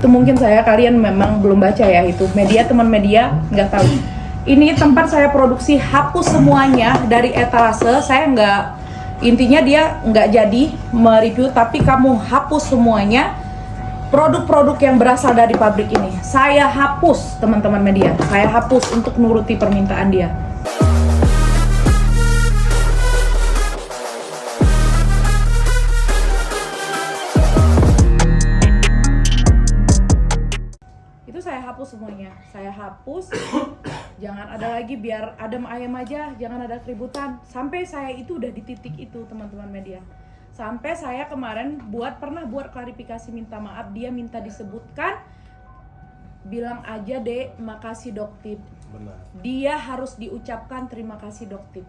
Itu mungkin kalian memang belum baca ya, itu media, teman media nggak tahu. Ini tempat saya produksi, hapus semuanya dari etalase. Saya nggak, intinya dia nggak jadi mereview, tapi kamu hapus semuanya produk-produk yang berasal dari pabrik ini. Saya hapus, teman-teman media, saya hapus untuk nuruti permintaan dia. Saya hapus semuanya, saya hapus. Jangan ada lagi, biar adem ayem aja, jangan ada keributan. Sampai saya itu udah di titik itu, teman-teman media. Sampai saya kemarin pernah buat klarifikasi, minta maaf, dia minta disebutkan, bilang aja deh makasih Doktip. Benar. Dia harus diucapkan terima kasih Doktip.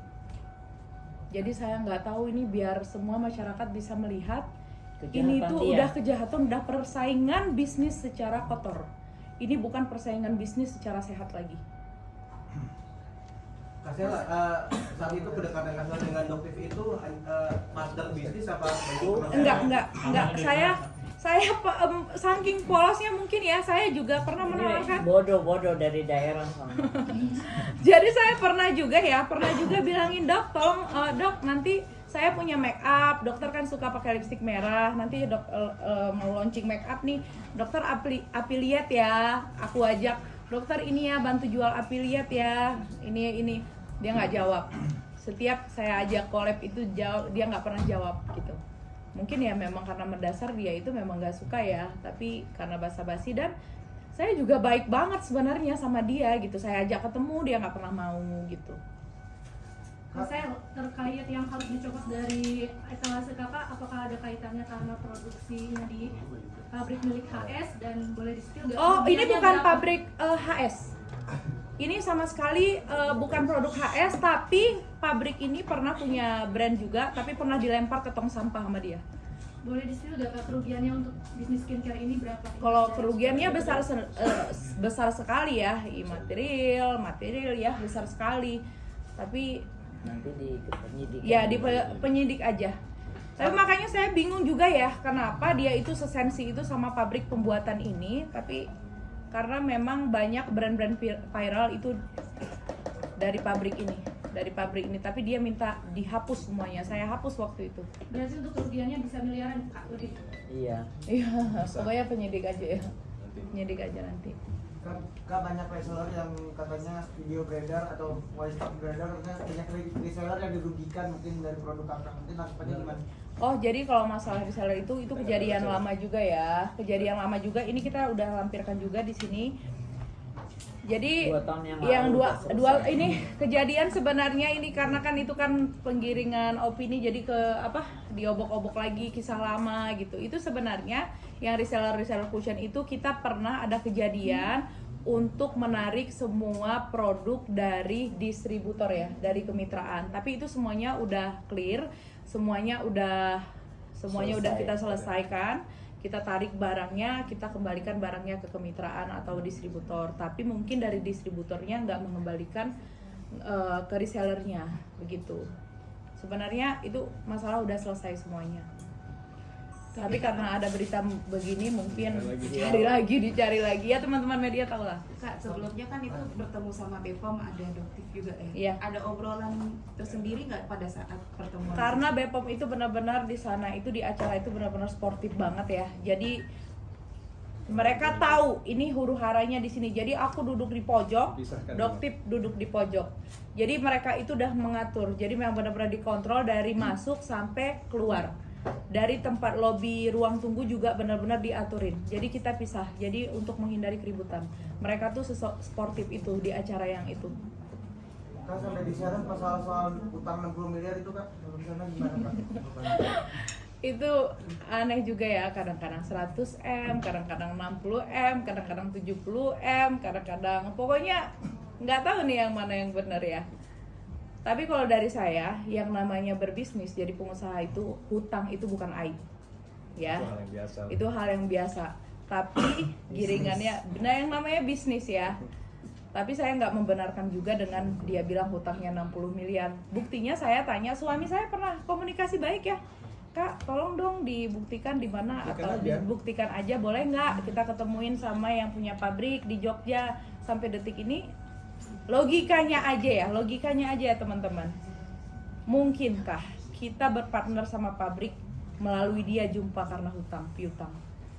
Jadi saya nggak tahu ini, biar semua masyarakat bisa melihat kejahatan ini tuh udah kejahatan, udah persaingan bisnis secara kotor. Ini bukan persaingan bisnis secara sehat lagi. Kasela, saat itu kedekatan Kasela dengan Doktip itu partner bisnis apa? Enggak. Saya saking polosnya mungkin ya, saya juga pernah menawarkan. Bodoh dari daerah. Jadi saya pernah juga bilangin, Dok, tolong Dok, nanti saya punya make up, dokter kan suka pakai lipstik merah, nanti dok mau launching make up nih, dokter affiliate ya, aku ajak, dokter ini ya bantu jual affiliate ya, ini dia nggak jawab. Setiap saya ajak collab itu dia nggak pernah jawab gitu. Mungkin ya memang karena mendasar dia itu memang nggak suka ya, tapi karena basa-basi, dan saya juga baik banget sebenarnya sama dia gitu, saya ajak ketemu dia nggak pernah mau gitu. Saya terkait yang harus dicopot dari etalase kakak, apakah ada kaitannya karena produksinya di pabrik milik HS, dan boleh di-spill nggak? Oh, ini bukan pabrik HS. Ini sama sekali bukan produk HS, tapi pabrik ini pernah punya brand juga, tapi pernah dilempar ke tong sampah sama dia. Boleh di-spill nggak Kak, kerugiannya untuk bisnis skincare ini berapa? Kalau kerugiannya besar sekali ya, material ya besar sekali. Tapi nanti di penyidik. Ya di penyidik aja. Tapi makanya saya bingung juga ya, kenapa dia itu sesensi itu sama pabrik pembuatan ini. Tapi karena memang banyak brand-brand viral itu dari pabrik ini, tapi dia minta dihapus semuanya. Saya hapus waktu itu. Berarti untuk kerugiannya bisa miliaran Kak, lebih? Iya, pokoknya penyidik aja ya. Penyidik aja nanti. Kak, banyak reseller yang katanya video beredar atau voice talk beredar, banyak reseller yang dirugikan mungkin dari produk kakak, mungkin tanggapannya gimana? Oh, jadi kalau masalah reseller itu kejadian lama juga ya. Kejadian lama juga, ini kita udah lampirkan juga di sini. Jadi 2 tahun yang lalu dua ini kejadian sebenarnya ini karena kan itu kan penggiringan opini, jadi diobok-obok lagi kisah lama gitu. Itu sebenarnya yang reseller cushion itu kita pernah ada kejadian untuk menarik semua produk dari distributor ya, dari kemitraan. Tapi itu semuanya udah clear, semuanya udah kita selesaikan. Kita tarik barangnya, kita kembalikan barangnya ke kemitraan atau distributor. Tapi mungkin dari distributornya nggak mengembalikan ke resellernya, begitu. Sebenarnya itu masalah udah selesai semuanya. Tapi karena ada berita begini, mungkin dicari lagi ya, teman-teman media tahu lah. Kak, sebelumnya kan itu bertemu sama Bepom, ada Doktip juga ya? Iya. Ada obrolan tersendiri nggak pada saat pertemuan? Karena Bepom itu benar-benar di sana itu, di acara itu benar-benar sportif banget ya. Jadi mereka tahu ini huru haranya di sini. Jadi aku duduk di pojok, Doktip duduk di pojok. Jadi mereka itu udah mengatur. Jadi memang benar-benar dikontrol dari masuk sampai keluar. Dari tempat lobi ruang tunggu juga benar-benar diaturin. Jadi kita pisah. Jadi untuk menghindari keributan. Mereka tuh sportif itu di acara yang itu. Kak, sampai diseret soal utang 60 miliar itu Kak, sana gimana Kak? Itu aneh juga ya, kadang-kadang 100M, kadang-kadang 60M, kadang-kadang 70M, kadang-kadang pokoknya nggak tahu nih yang mana yang benar ya. Tapi kalau dari saya, yang namanya berbisnis jadi pengusaha itu, hutang itu bukan aib, ya. Itu hal yang biasa. Tapi giringannya, benar yang namanya bisnis ya. Tapi saya nggak membenarkan juga dengan dia bilang hutangnya 60 miliar. Buktinya saya tanya, suami saya pernah komunikasi baik ya. Kak tolong dong dibuktikan di mana Buktikan atau aja. dibuktikan aja boleh nggak kita ketemuin sama yang punya pabrik di Jogja. Sampai detik ini logikanya aja ya teman-teman, mungkinkah kita berpartner sama pabrik melalui dia jumpa karena hutang piutang?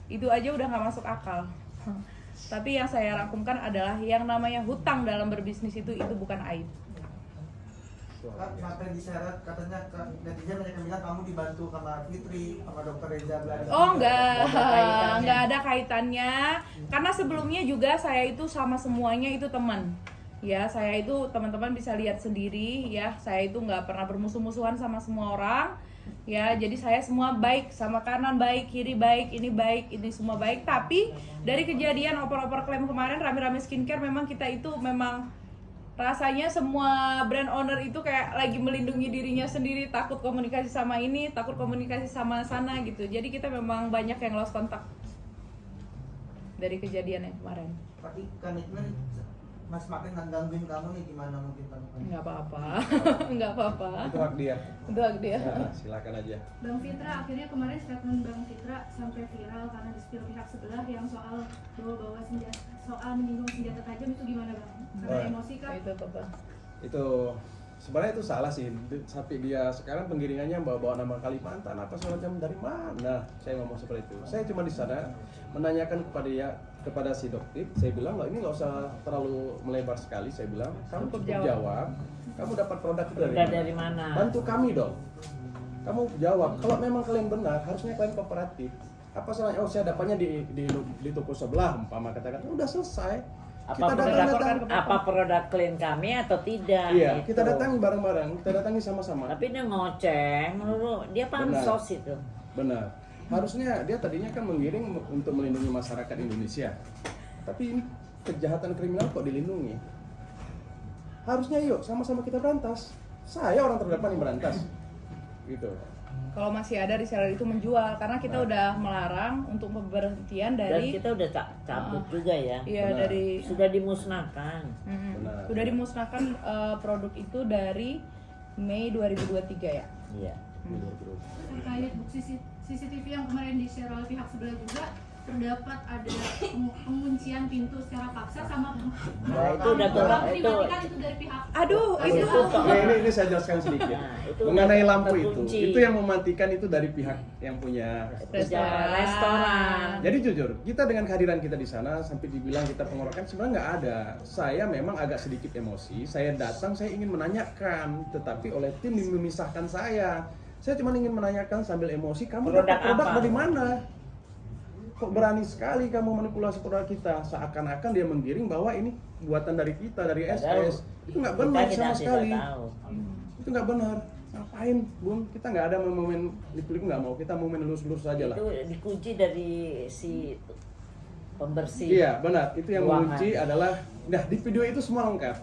Itu aja udah nggak masuk akal. Tapi yang saya rangkumkan adalah yang namanya hutang dalam berbisnis itu bukan aib. Kak, sampai diseret katanya netizen banyak yang bilang kamu dibantu sama Fitri, sama Dokter Reza Belanda. Oh enggak, Nggak ada kaitannya. enggak ada kaitannya. Karena sebelumnya juga saya itu sama semuanya itu teman. Ya, saya itu teman-teman bisa lihat sendiri ya. Saya itu nggak pernah bermusuh-musuhan sama semua orang. Ya, jadi saya semua baik, sama kanan baik, kiri baik, ini semua baik. Tapi dari kejadian opor-opor klaim kemarin rame-rame skincare, memang kita itu memang rasanya semua brand owner itu kayak lagi melindungi dirinya sendiri, takut komunikasi sama ini, takut komunikasi sama sana gitu. Jadi kita memang banyak yang lost kontak dari kejadian yang kemarin. Tapi komitmen Mas makin gangguin kamu nih, gimana mungkin kamu? Nggak apa-apa, nggak apa-apa. Itu hak dia. Itu hak dia. Ya, silakan aja. Bang Fitra, akhirnya kemarin statement Bang Fitra sampai viral karena di-spill pihak sebelah yang soal bawa-bawa senjata, soal menyinggung senjata tajam, itu gimana Bang? Karena Wah. emosi kah? Itu apa? Itu sebenarnya itu salah sih. Sampai dia sekarang penggiringannya bawa nama Kalimantan apa segala macam, dari mana saya ngomong seperti itu. Saya cuma di sana menanyakan kepada si Doktif, saya bilang nggak, ini nggak usah terlalu melebar sekali. Saya bilang kamu Cukup cukup jawab, kamu dapat produk itu Udah dari mana? Bantu kami dong. Kamu jawab, kalau memang kalian benar, harusnya kalian kooperatif. Apa salahnya? Oh, saya dapatnya di toko sebelah, umpama katakan, udah selesai. Apa produk klien kami atau tidak? Iya, gitu. kita datangi bareng-bareng, kita datangi sama-sama. Tapi dia ngoceh, dia pansos itu. Benar. Harusnya dia tadinya kan menggiring untuk melindungi masyarakat Indonesia. Tapi ini kejahatan kriminal kok dilindungi. Harusnya yuk sama-sama kita berantas. Saya orang terdepan yang berantas. Gitu. Kalau masih ada reseller itu menjual, karena kita Nah. udah melarang untuk pemberhentian Dan dari kita udah cabut juga ya. iya Benar. dari Sudah dimusnahkan. Benar. sudah dimusnahkan produk itu dari Mei 2023 ya. Iya. Terkait bukti CCTV yang kemarin di-share oleh pihak sebelah juga, terdapat ada penguncian pintu secara paksa sama Nah, itu udah berarti itu- kan itu dari pihak Aduh, itu Ini saya jelaskan sedikit. Nah, itu Mengenai udah lampu terkunci. itu yang mematikan itu dari pihak yang punya. Restoran. Jadi jujur, kita dengan kehadiran kita di sana sampai dibilang kita pengorokan, sebenarnya nggak ada. Saya memang agak sedikit emosi. Saya datang, saya ingin menanyakan, tetapi oleh tim memisahkan saya. Saya cuma ingin menanyakan sambil emosi, kamu Produk dapat produk apa? dari mana? Kok berani sekali kamu manipulasi produk kita? Seakan-akan dia menggiring bahwa ini buatan dari kita, dari Padahal SS. Itu nggak benar kita sama tidak sekali. tahu. Itu nggak benar. Ngapain, Bung? Kita nggak ada momen lip-lip, nggak mau. Kita mau main lurus-lurus saja lah. Itu dikunci dari si pembersih. Iya, benar. Itu yang ruangan. mengunci adalah, nah di video itu semua lengkap.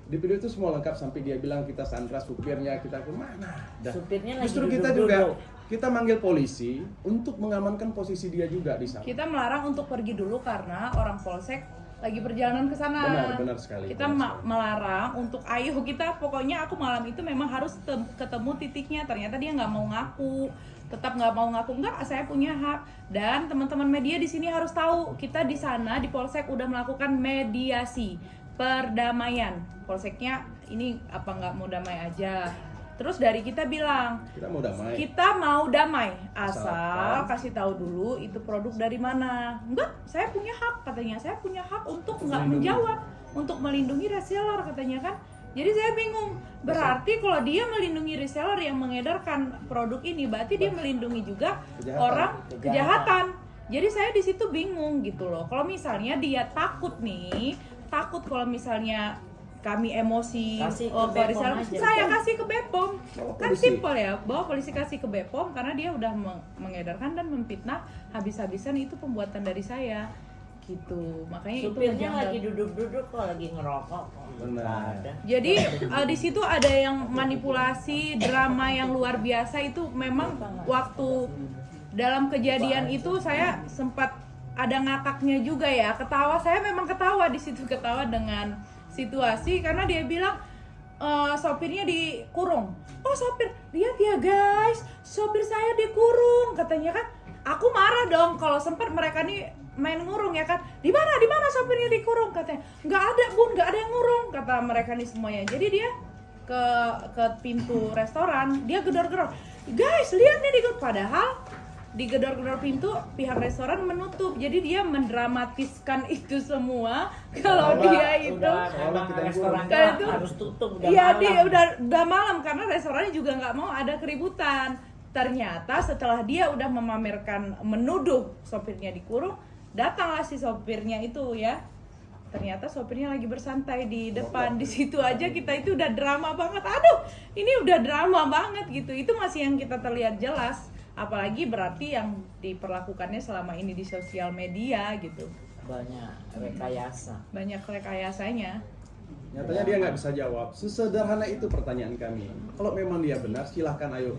Di video itu semua lengkap sampai dia bilang kita sandra supirnya, kita ke mana. Dah. Supirnya lagi Justru kita duduk-duduk. juga kita manggil polisi untuk mengamankan posisi dia juga di sana. kita melarang untuk pergi dulu karena orang polsek lagi perjalanan ke sana. Benar sekali, Kita benar sekali. melarang untuk ayo kita, pokoknya aku malam itu memang harus ketemu titiknya. Ternyata dia nggak mau ngaku, tetap nggak mau ngaku. Enggak, saya punya hak. Dan teman-teman media di sini harus tahu, kita di sana di polsek udah melakukan mediasi perdamaian. Polseknya ini apa nggak mau damai aja. Terus dari kita bilang Kita mau damai. kita mau damai asal Asalkan. kasih tahu dulu itu produk dari mana. Enggak, saya punya hak katanya. Saya punya hak untuk nggak melindungi. menjawab, untuk melindungi reseller katanya kan. Jadi saya bingung. Berarti kalau dia melindungi reseller yang mengedarkan produk ini, berarti dia melindungi juga Kejahatan. orang Kejahatan. kejahatan. Jadi saya di situ bingung gitu loh. Kalau misalnya dia takut kalau misalnya kami emosi, Kasih ke Pak Bepom reseller, aja. saya kasih ke Bepom. Bawa Kan polisi. simpel ya, bawa polisi kasih ke Bepom karena dia udah mengedarkan dan memfitnah habis-habisan itu pembuatan dari saya. Gitu. Makanya Supirnya itu lagi menjanggal. duduk-duduk kok, lagi ngerokok kok. Benar. Nggak ada. Jadi di situ ada yang manipulasi, drama yang luar biasa. Itu memang waktu dalam kejadian itu saya sempat ada ngakaknya juga ya, ketawa. Saya memang ketawa di situ, ketawa dengan situasi karena dia bilang sopirnya dikurung. Oh sopir, lihat ya guys, sopir saya dikurung katanya kan. Aku marah dong kalau sempat mereka nih main ngurung ya kan. Di mana sopirnya dikurung katanya. Nggak ada bun, nggak ada yang ngurung kata mereka nih semuanya. Jadi dia ke pintu restoran, dia gedor-gedor. Guys lihat nih padahal digedor-gedor pintu pihak restoran menutup. Jadi dia mendramatiskan itu semua kalau dia itu emang restoran kayak itu harus tutup udah iya malam. dia udah malam karena restorannya juga nggak mau ada keributan. Ternyata setelah dia udah memamerkan, menuduh sopirnya dikurung, datanglah si sopirnya itu ya. Ternyata sopirnya lagi bersantai di depan. Di situ aja kita itu udah drama banget. Aduh, ini udah drama banget gitu. Itu masih yang kita terlihat jelas. Apalagi berarti yang diperlakukannya selama ini di sosial media gitu. Banyak rekayasa. Banyak rekayasanya. Nyatanya dia nggak bisa jawab. Sesederhana itu pertanyaan kami. Kalau memang dia benar, silahkan ayo.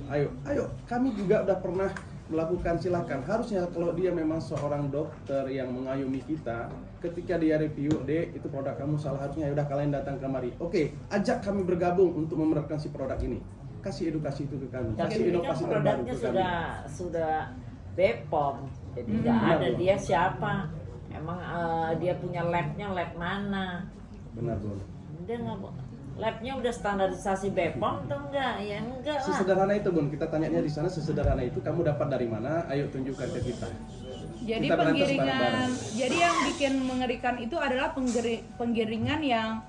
Kami juga udah pernah melakukan, silahkan. Harusnya kalau dia memang seorang dokter yang mengayomi kita, ketika dia review, itu produk kamu salah, harusnya udah kalian datang kemari. Oke, ajak kami bergabung untuk memerankan si produk ini. Kasih edukasi itu ke kami. Tapi Kasih ini kan inovasi terbaru produknya ke kami. sudah BPOM, jadi nggak ada dia siapa. Emang dia punya labnya lab mana? Benar, Bun. Dia nggak, labnya udah standarisasi BPOM atau enggak? Ya enggak lah. Sesederhana itu, Bun. Kita tanyanya di sana, sesederhana itu kamu dapat dari mana? Ayo tunjukkan ke kita. Jadi Kita berantas penggiringan, bareng-bareng. jadi yang bikin mengerikan itu adalah penggiringan yang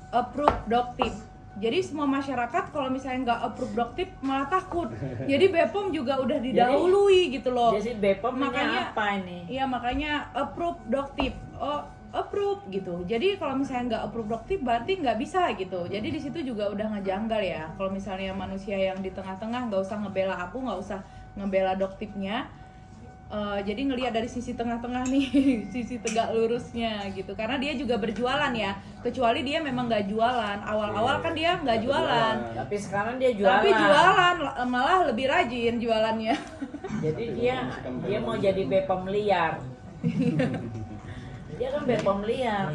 approved doktif. Jadi semua masyarakat kalau misalnya nggak approve doktif malah takut. Jadi BPOM juga udah didahului gitu loh. Jadi BPOM Makanya apa ini? Iya makanya approve doktif. Oh approve gitu. Jadi kalau misalnya nggak approve doktif berarti nggak bisa gitu. Jadi di situ juga udah ngejanggal ya. Kalau misalnya manusia yang di tengah-tengah nggak usah ngebela aku, nggak usah ngebela doktifnya. Jadi ngelihat dari sisi tengah-tengah nih, sisi tegak lurusnya gitu. Karena dia juga berjualan ya. Kecuali dia memang nggak jualan. Awal-awal kan dia nggak jualan. Tapi sekarang dia jualan. Tapi jualan malah lebih rajin jualannya. Jadi dia mau jadi BPOM liar. Dia kan BPOM liar.